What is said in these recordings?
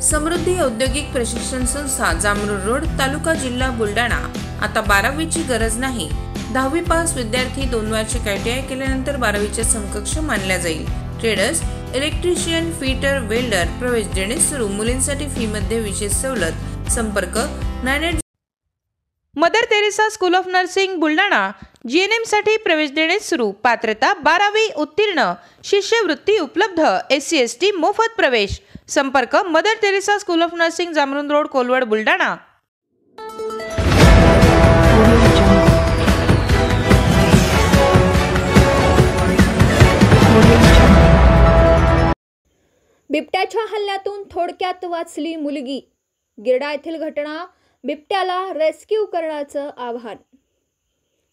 समृद्धी औद्योगिक प्रशिक्षण संस्था जामरुड रोड तालुका जिल्हा बुलढाणा। आता 12वीची गरज नाही। 10वी पास विद्यार्थी 2 वार्षिक ITI केल्यानंतर 12वीच्या समकक्ष मानल्या जाईल। ट्रेडर्स, इलेक्ट्रिशियन, फिटर, वेल्डर प्रवेश देणे सुरू। मुलींसाठी फी मध्ये विशेष सवलत। संपर्क 98 Mother Teresa school of nursing Buldhana. GNM साठी प्रवेश देणे सुरू। पात्रता 12वी उत्तीर्ण। शिष्यवृत्ती उपलब्ध। SC ST मोफत प्रवेश। संपर्क Mother Teresa school of nursing Jamrud road Kolwad Buldhana. बिबट्याच्या हल्ल्यातून थोडक्यात वाचली मुलगी। गिरडा येथील घटना, बिबट्याला रेस्क्यू करण्याचं आव्हान।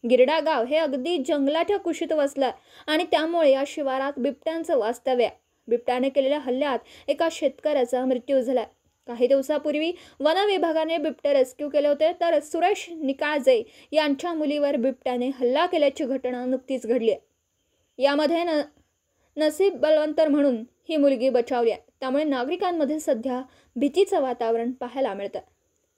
गिरडा गाव हे अगदी जंगलाच्या कुशीत वसलं आणि त्यामुळे या शिवारात बिबट्यांचं वास्तव्य। बिबट्याने केलेल्या हल्ल्यात एका शेतकऱ्याचा मृत्यू झाला। काही दिवसापूर्वी वन विभागाने बिबटे रेस्क्यू केले होते, तर सुरेश निकाळजे यांच्या मुलीवर बिबट्याने हल्ला केल्याची घटना नुकतीच घडली आहे। यामध्ये नसीब बलवंतर म्हणून ही मुलगी बचावली आहे। त्यामुळे नागरिकांमध्ये सध्या भीतीचं वातावरण पाहायला मिळतं।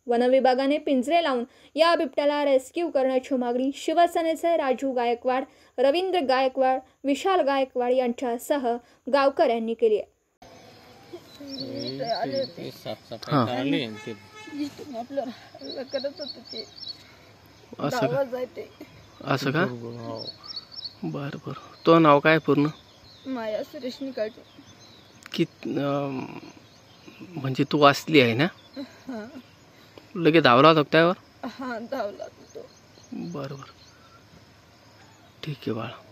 वन विभागाने पिंजरे लावून या बिबट्याला रेस्क्यू करण्याची मागणी शिवसेनेचे राजू गायकवाड, रवींद्र गायकवाड, विशाल गायकवाड यांच्यासह गावकऱ्यांनी केली आहे। असं का? बर बर। तो नाव काय पूर्ण? माया सुरेश निकाळजे। की म्हणजे तू वाचली आहे ना? लगे धावला होता त्यावर? हा, धावला तो। बरोबर, ठीक आहे बाळा।